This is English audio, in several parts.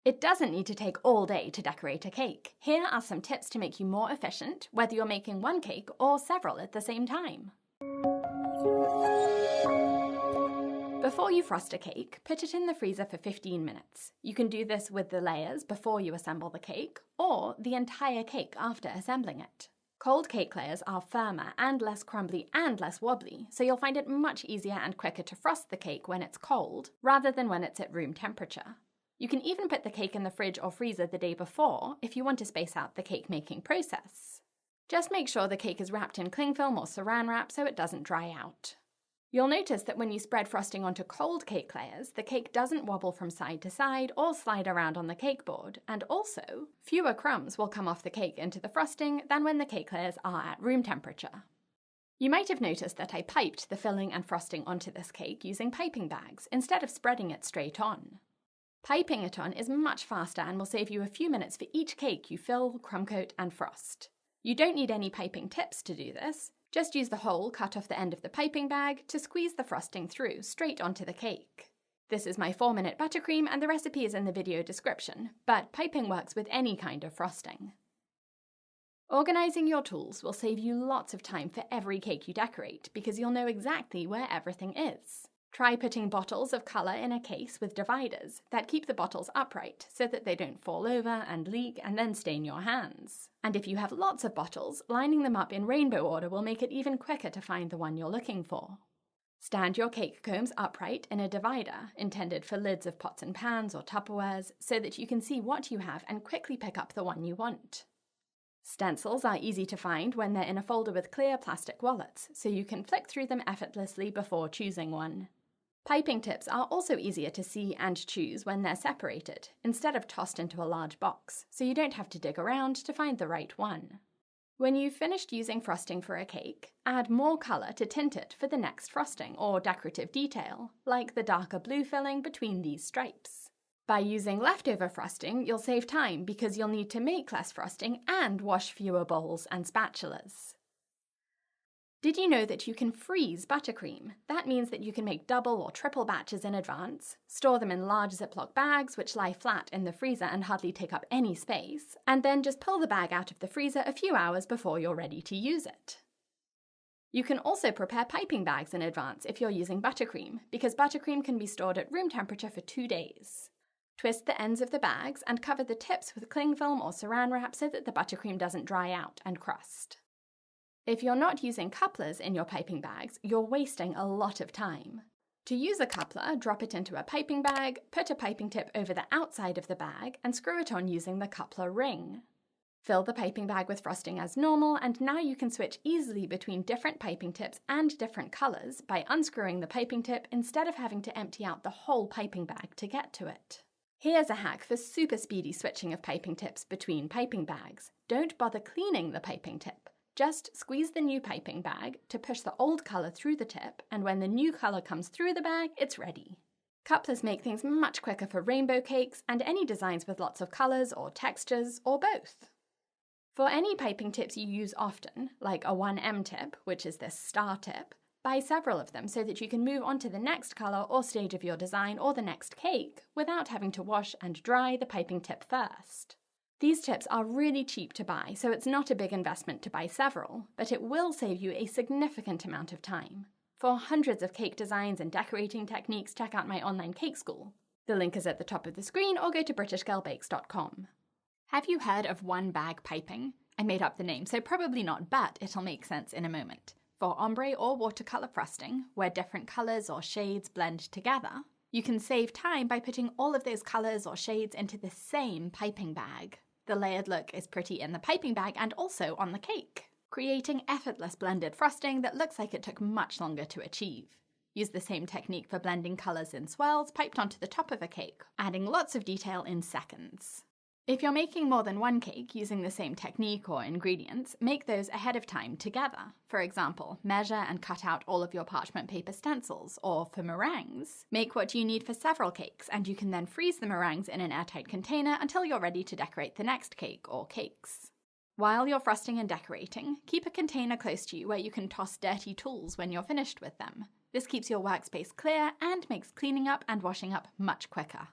It doesn't need to take all day to decorate a cake. Here are some tips to make you more efficient, whether you're making one cake or several at the same time. Before you frost a cake, put it in the freezer for 15 minutes. You can do this with the layers before you assemble the cake, or the entire cake after assembling it. Cold cake layers are firmer and less crumbly and less wobbly, so you'll find it much easier and quicker to frost the cake when it's cold, rather than when it's at room temperature. You can even put the cake in the fridge or freezer the day before if you want to space out the cake making process. Just make sure the cake is wrapped in cling film or saran wrap so it doesn't dry out. You'll notice that when you spread frosting onto cold cake layers, the cake doesn't wobble from side to side or slide around on the cake board, and also, fewer crumbs will come off the cake into the frosting than when the cake layers are at room temperature. You might have noticed that I piped the filling and frosting onto this cake using piping bags instead of spreading it straight on. Piping it on is much faster and will save you a few minutes for each cake you fill, crumb coat, and frost. You don't need any piping tips to do this. Just use the hole cut off the end of the piping bag to squeeze the frosting through straight onto the cake. This is my 4-minute buttercream and the recipe is in the video description, but piping works with any kind of frosting. Organising your tools will save you lots of time for every cake you decorate because you'll know exactly where everything is. Try putting bottles of colour in a case with dividers that keep the bottles upright so that they don't fall over and leak and then stain your hands. And if you have lots of bottles, lining them up in rainbow order will make it even quicker to find the one you're looking for. Stand your cake combs upright in a divider intended for lids of pots and pans or Tupperwares so that you can see what you have and quickly pick up the one you want. Stencils are easy to find when they're in a folder with clear plastic wallets, so you can flick through them effortlessly before choosing one. Piping tips are also easier to see and choose when they're separated, instead of tossed into a large box, so you don't have to dig around to find the right one. When you've finished using frosting for a cake, add more colour to tint it for the next frosting or decorative detail, like the darker blue filling between these stripes. By using leftover frosting, you'll save time because you'll need to make less frosting and wash fewer bowls and spatulas. Did you know that you can freeze buttercream? That means that you can make double or triple batches in advance, store them in large Ziploc bags which lie flat in the freezer and hardly take up any space, and then just pull the bag out of the freezer a few hours before you're ready to use it. You can also prepare piping bags in advance if you're using buttercream, because buttercream can be stored at room temperature for 2 days. Twist the ends of the bags and cover the tips with cling film or saran wrap so that the buttercream doesn't dry out and crust. If you're not using couplers in your piping bags, you're wasting a lot of time. To use a coupler, drop it into a piping bag, put a piping tip over the outside of the bag, and screw it on using the coupler ring. Fill the piping bag with frosting as normal, and now you can switch easily between different piping tips and different colours by unscrewing the piping tip instead of having to empty out the whole piping bag to get to it. Here's a hack for super speedy switching of piping tips between piping bags. Don't bother cleaning the piping tip. Just squeeze the new piping bag to push the old colour through the tip, and when the new colour comes through the bag, it's ready. Couplers make things much quicker for rainbow cakes and any designs with lots of colours or textures, or both. For any piping tips you use often, like a 1M tip, which is this star tip, buy several of them so that you can move on to the next colour or stage of your design or the next cake without having to wash and dry the piping tip first. These tips are really cheap to buy, so it's not a big investment to buy several, but it will save you a significant amount of time. For hundreds of cake designs and decorating techniques, check out my online cake school. The link is at the top of the screen, or go to britishgirlbakes.com. Have you heard of one bag piping? I made up the name, so probably not, but it'll make sense in a moment. For ombre or watercolour frosting, where different colours or shades blend together, you can save time by putting all of those colours or shades into the same piping bag. The layered look is pretty in the piping bag and also on the cake, creating effortless blended frosting that looks like it took much longer to achieve. Use the same technique for blending colours in swirls piped onto the top of a cake, adding lots of detail in seconds. If you're making more than one cake using the same technique or ingredients, make those ahead of time together. For example, measure and cut out all of your parchment paper stencils, or for meringues, make what you need for several cakes, and you can then freeze the meringues in an airtight container until you're ready to decorate the next cake or cakes. While you're frosting and decorating, keep a container close to you where you can toss dirty tools when you're finished with them. This keeps your workspace clear and makes cleaning up and washing up much quicker.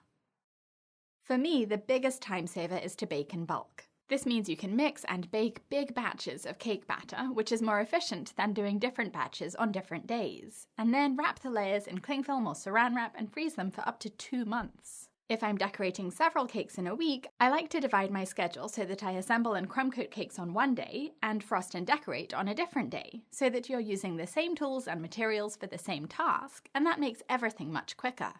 For me, the biggest time saver is to bake in bulk. This means you can mix and bake big batches of cake batter, which is more efficient than doing different batches on different days, and then wrap the layers in cling film or saran wrap and freeze them for up to 2 months. If I'm decorating several cakes in a week, I like to divide my schedule so that I assemble and crumb coat cakes on one day and frost and decorate on a different day, so that you're using the same tools and materials for the same task, and that makes everything much quicker.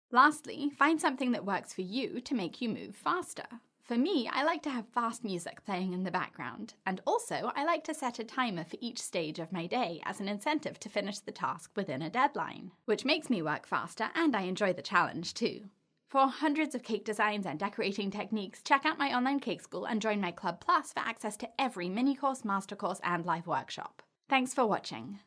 Lastly, find something that works for you to make you move faster. For me, I like to have fast music playing in the background, and also I like to set a timer for each stage of my day as an incentive to finish the task within a deadline, which makes me work faster and I enjoy the challenge too. For hundreds of cake designs and decorating techniques, check out my online cake school and join my Club Plus for access to every mini course, master course, and live workshop. Thanks for watching.